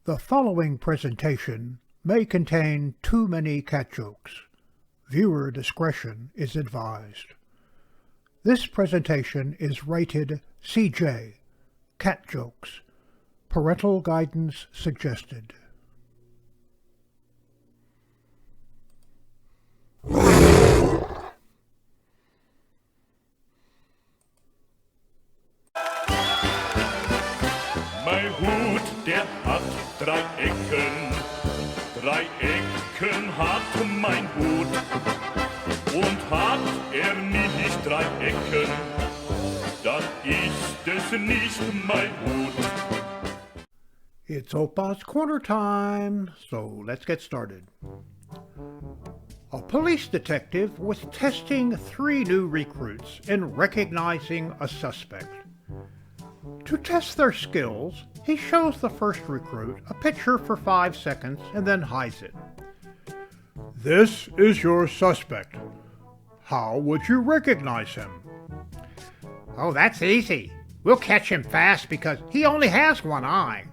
The following presentation may contain too many cat jokes. Viewer discretion is advised. This presentation is rated CJ, Cat Jokes. Parental guidance suggested. Mein Hut, der hat 3 Ecken. 3 Ecken hat mein Hut. Und hat er nicht 3 Ecken, dann ist es nicht mein Hut. It's Opa's Corner time, so let's get started. A police detective was testing 3 new recruits in recognizing a suspect. To test their skills, he shows the first recruit a picture for 5 seconds and then hides it. This is your suspect. How would you recognize him? Oh, that's easy. We'll catch him fast because he only has one eye.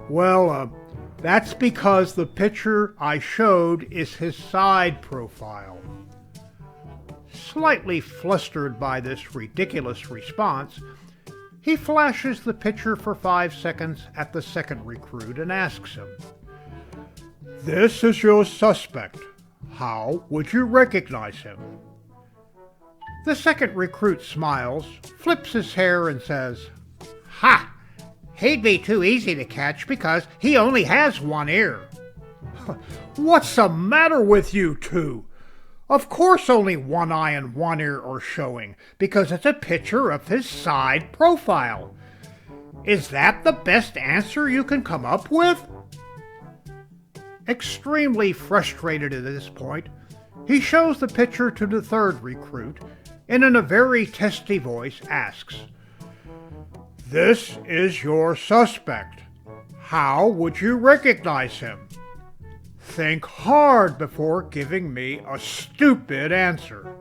Well, that's because the picture I showed is his side profile. Slightly flustered by this ridiculous response, he flashes the picture for 5 seconds at the second recruit and asks him, This is your suspect. How would you recognize him? The second recruit smiles, flips his hair, and says, Ha! He'd be too easy to catch because he only has one ear. What's the matter with you two? Of course only one eye and one ear are showing, because it's a picture of his side profile. Is that the best answer you can come up with? Extremely frustrated at this point, he shows the picture to the third recruit, and in a very testy voice asks, This is your suspect. How would you recognize him? Think hard before giving me a stupid answer.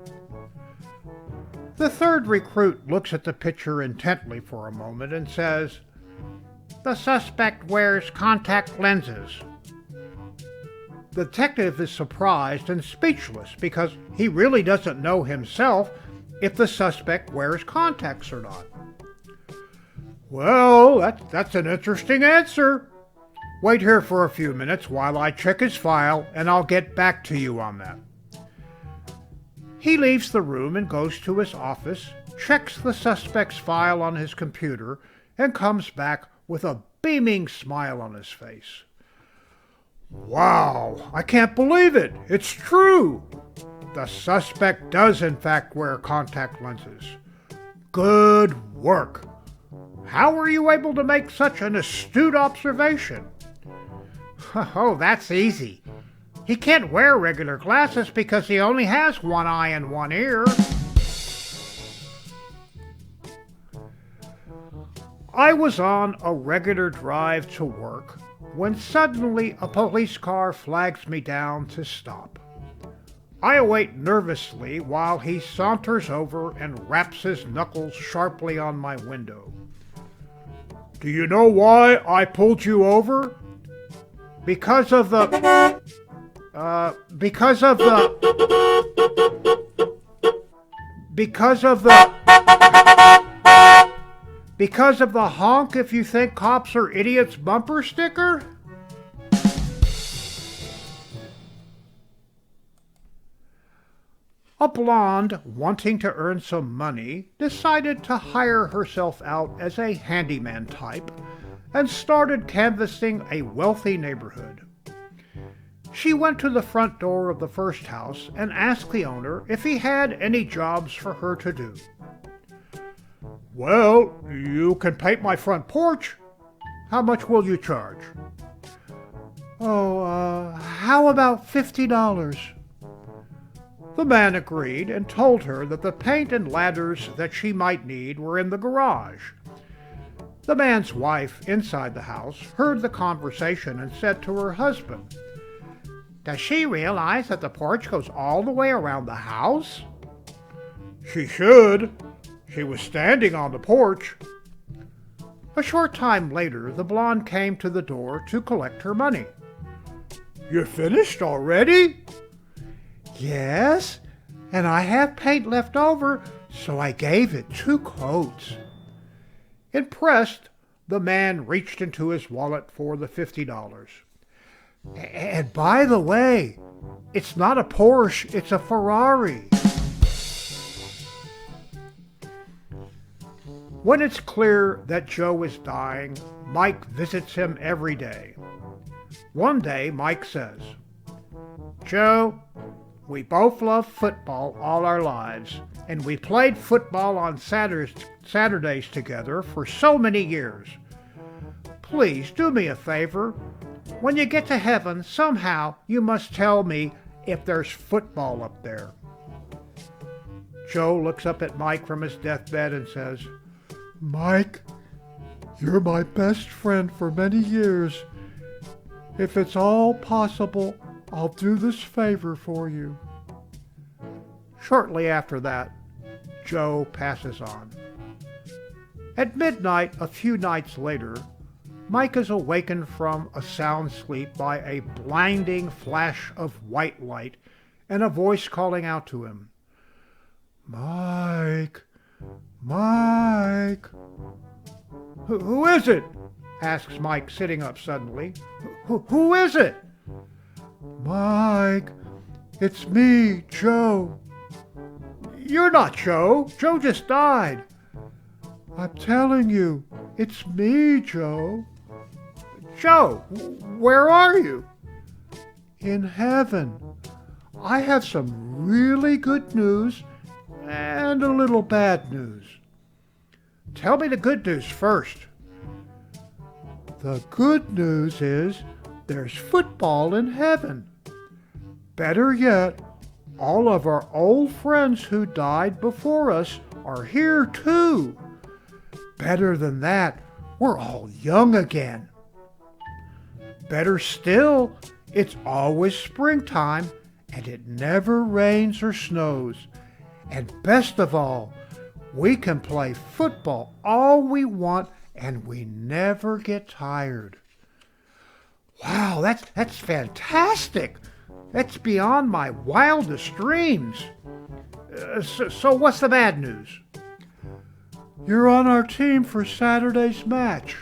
The third recruit looks at the picture intently for a moment and says, The suspect wears contact lenses. The detective is surprised and speechless because he really doesn't know himself if the suspect wears contacts or not. Well, that's an interesting answer. Wait here for a few minutes while I check his file, and I'll get back to you on that. He leaves the room and goes to his office, checks the suspect's file on his computer, and comes back with a beaming smile on his face. Wow, I can't believe it. It's true. The suspect does in fact wear contact lenses. Good work. How were you able to make such an astute observation? Oh, that's easy. He can't wear regular glasses because he only has one eye and one ear. I was on a regular drive to work when suddenly a police car flags me down to stop. I await nervously while he saunters over and raps his knuckles sharply on my window. Do you know why I pulled you over? Because of the honk if you think cops are idiots bumper sticker? A blonde, wanting to earn some money, decided to hire herself out as a handyman type and started canvassing a wealthy neighborhood. She went to the front door of the first house and asked the owner if he had any jobs for her to do. Well, you can paint my front porch. How much will you charge? How about $50? The man agreed and told her that the paint and ladders that she might need were in the garage. The man's wife, inside the house, heard the conversation and said to her husband, Does she realize that the porch goes all the way around the house? She should. She was standing on the porch. A short time later, the blonde came to the door to collect her money. You finished already? Yes, and I have paint left over, so I gave it 2 coats. Impressed, the man reached into his wallet for the $50. And by the way, it's not a Porsche, it's a Ferrari. When it's clear that Joe is dying, Mike visits him every day. One day, Mike says, "Joe, we both love football all our lives, and we played football on Saturdays together for so many years. Please do me a favor. When you get to heaven, somehow you must tell me if there's football up there." Joe looks up at Mike from his deathbed and says, Mike, you're my best friend for many years. If it's all possible, I'll do this favor for you. Shortly after that, Joe passes on. At midnight, a few nights later, Mike is awakened from a sound sleep by a blinding flash of white light and a voice calling out to him. Mike, Mike. Who is it?" asks Mike, sitting up suddenly. Who is it?" Mike, it's me, Joe. "You're not Joe. Joe just died." I'm telling you, it's me, Joe. "Joe, where are you?" In heaven. I have some really good news and a little bad news. "Tell me the good news first." The good news is there's football in heaven. Better yet, all of our old friends who died before us are here too. Better than that, we're all young again. Better still, it's always springtime and it never rains or snows. And best of all, we can play football all we want and we never get tired. Wow, that's fantastic. That's beyond my wildest dreams. So what's the bad news? You're on our team for Saturday's match.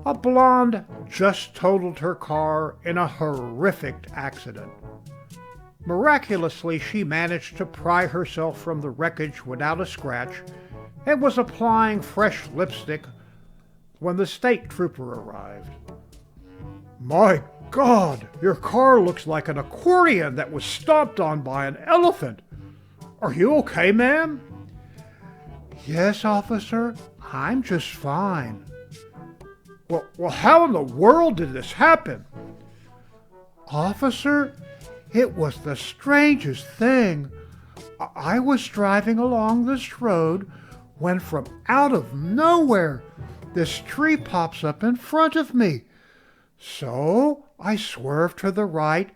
A blonde just totaled her car in a horrific accident. Miraculously, she managed to pry herself from the wreckage without a scratch and was applying fresh lipstick when the state trooper arrived. My God, your car looks like an accordion that was stomped on by an elephant. Are you okay, ma'am? Yes, officer, I'm just fine. Well, how in the world did this happen? Officer, it was the strangest thing. I was driving along this road when from out of nowhere, this tree pops up in front of me. So I swerved to the right,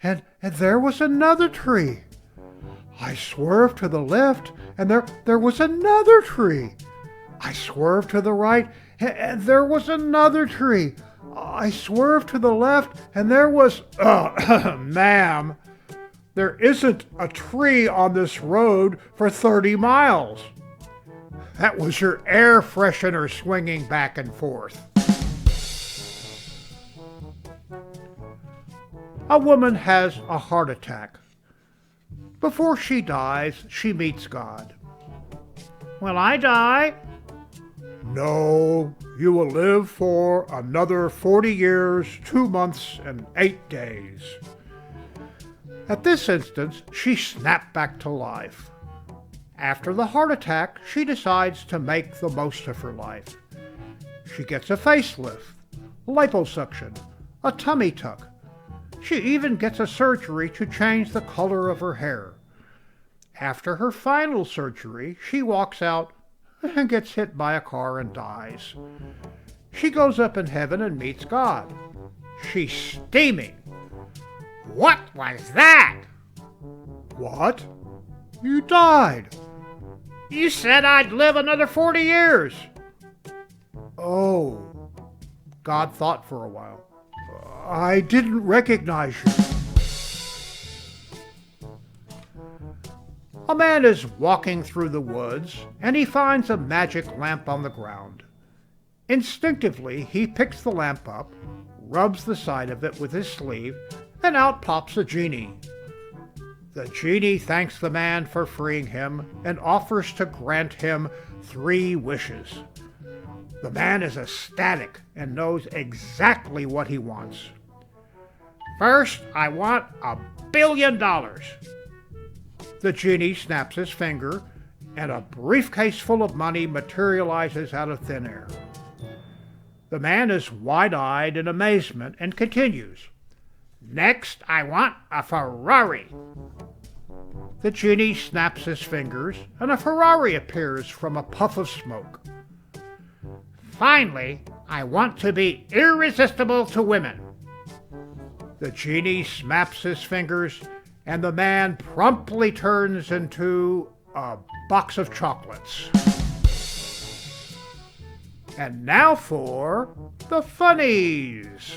and there was another tree. I swerved to the left, and there was another tree. I swerved to the right, and there was another tree. I swerved to the left, and there was... Ma'am, there isn't a tree on this road for 30 miles. That was your air freshener swinging back and forth. A woman has a heart attack. Before she dies, she meets God. Will I die? No, you will live for another 40 years, 2 months, and 8 days. At this instance, she snapped back to life. After the heart attack, she decides to make the most of her life. She gets a facelift, liposuction, a tummy tuck. She even gets a surgery to change the color of her hair. After her final surgery, she walks out and gets hit by a car and dies. She goes up in heaven and meets God. She's steaming. What was that? What? You died. You said I'd live another 40 years. Oh, God thought for a while. I didn't recognize you. A man is walking through the woods, and he finds a magic lamp on the ground. Instinctively, he picks the lamp up, rubs the side of it with his sleeve, and out pops a genie. The genie thanks the man for freeing him and offers to grant him 3 wishes. The man is ecstatic and knows exactly what he wants. First, I want $1 billion. The genie snaps his finger, and a briefcase full of money materializes out of thin air. The man is wide-eyed in amazement and continues. Next, I want a Ferrari. The genie snaps his fingers, and a Ferrari appears from a puff of smoke. Finally, I want to be irresistible to women. The genie snaps his fingers, and the man promptly turns into a box of chocolates. And now for the funnies.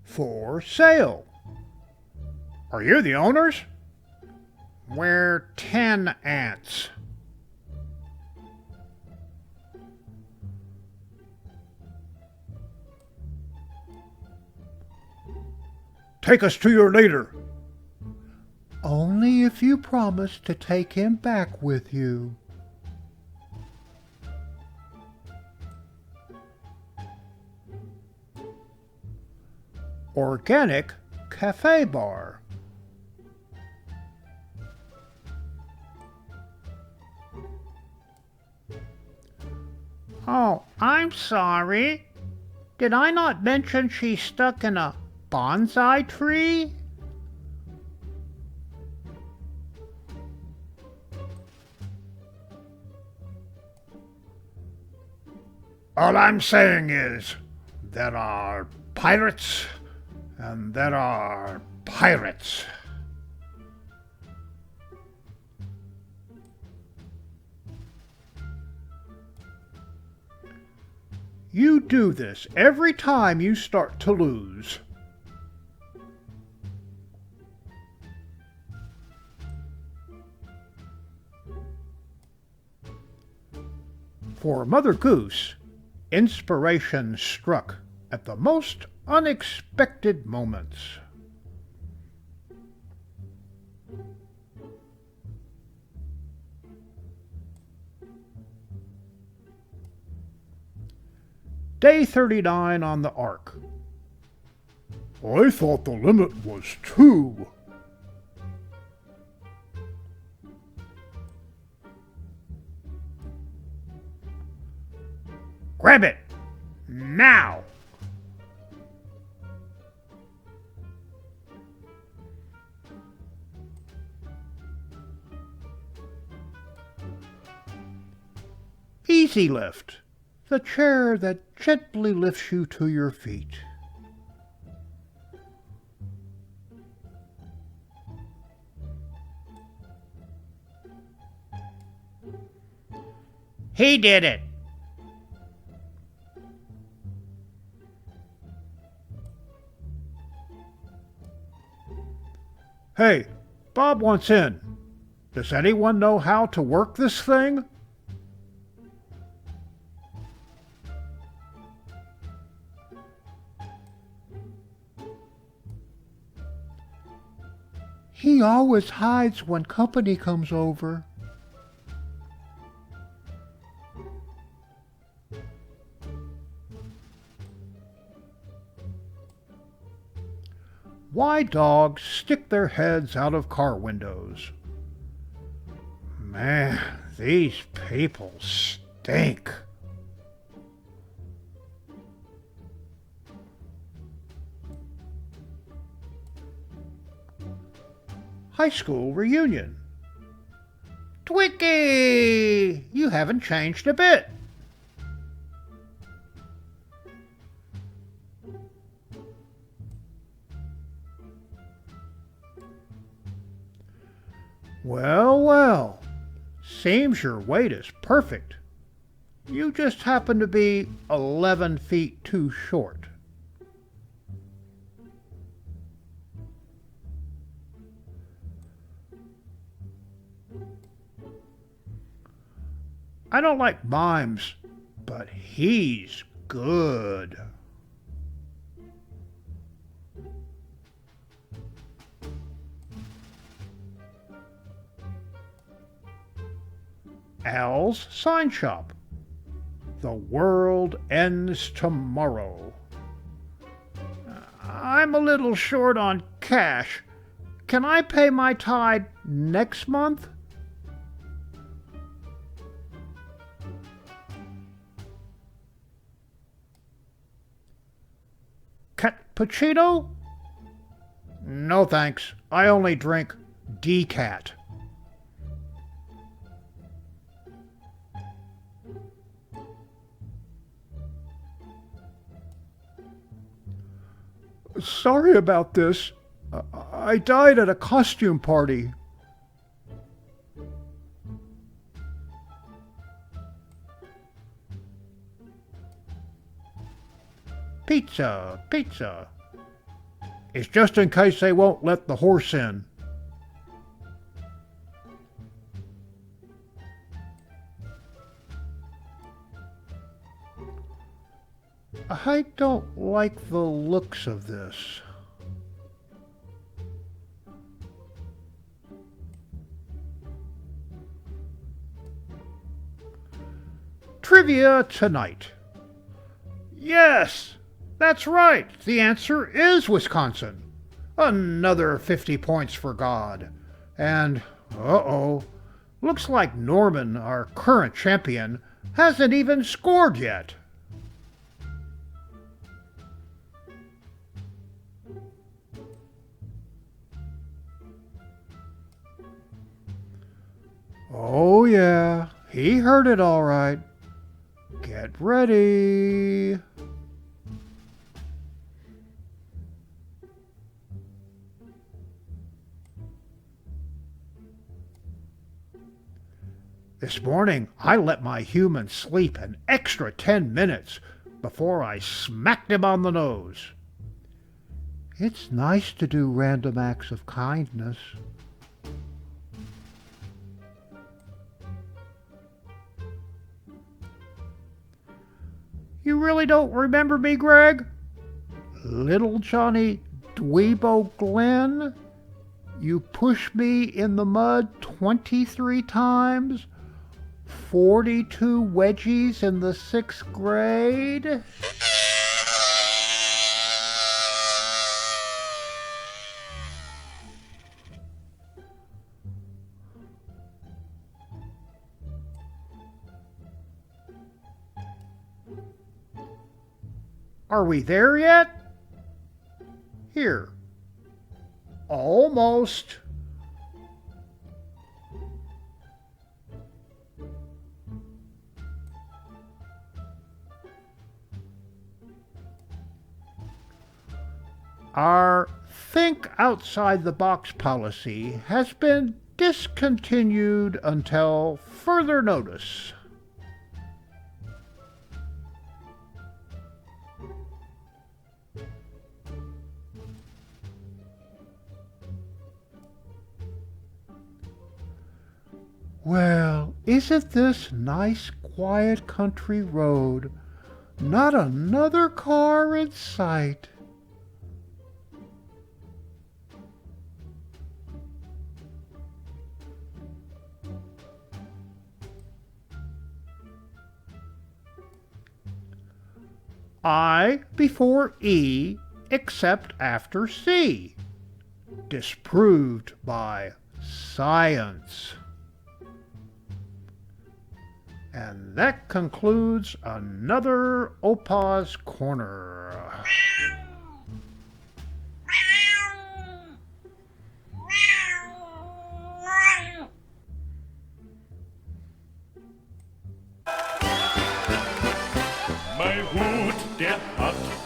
For sale. Are you the owners? We're 10 ants. Take us to your leader. Only if you promise to take him back with you. Organic cafe bar. Oh, I'm sorry. Did I not mention she's stuck in a bonsai tree? All I'm saying is, there are pirates, and there are pirates. You do this every time you start to lose. For Mother Goose, inspiration struck at the most unexpected moments. Day 39 on the Ark. I thought the limit was 2. Grab it! Now! Easy Lift, the chair that gently lifts you to your feet. He did it! Hey, Bob wants in. Does anyone know how to work this thing? He always hides when company comes over. Why dogs stick their heads out of car windows? Man, these people stink. High school reunion. Twiki! You haven't changed a bit. Well, well. Seems your weight is perfect. You just happen to be 11 feet too short. I don't like mimes, but he's good. Al's Sign Shop. The world ends tomorrow. I'm a little short on cash. Can I pay my tithe next month? Cappuccino? No thanks. I only drink Decat. Sorry about this. I died at a costume party. Pizza, pizza. It's just in case they won't let the horse in. I don't like the looks of this. Trivia tonight. Yes, that's right. The answer is Wisconsin. Another 50 points for God. And, uh-oh, looks like Norman, our current champion, hasn't even scored yet. Oh yeah, he heard it all right. Get ready. This morning, I let my human sleep an extra 10 minutes before I smacked him on the nose. It's nice to do random acts of kindness. You really don't remember me, Greg? Little Johnny Dweebo Glenn? You pushed me in the mud 23 times? 42 wedgies in the 6th grade? Are we there yet? Here. Almost. Our Think Outside the Box policy has been discontinued until further notice. Well, isn't this nice, quiet country road? Not another car in sight. I before E except after C. Disproved by science. And that concludes another Opa's Corner.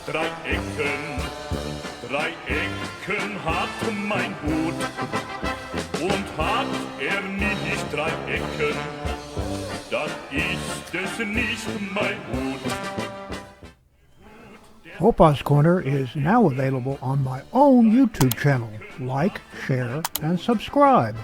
drei Ecken hat mein Hut. Und hat nicht drei Ecken, dann ist es nicht mein Hut. Opa's Corner is now available on my own YouTube channel. Like, share, and subscribe.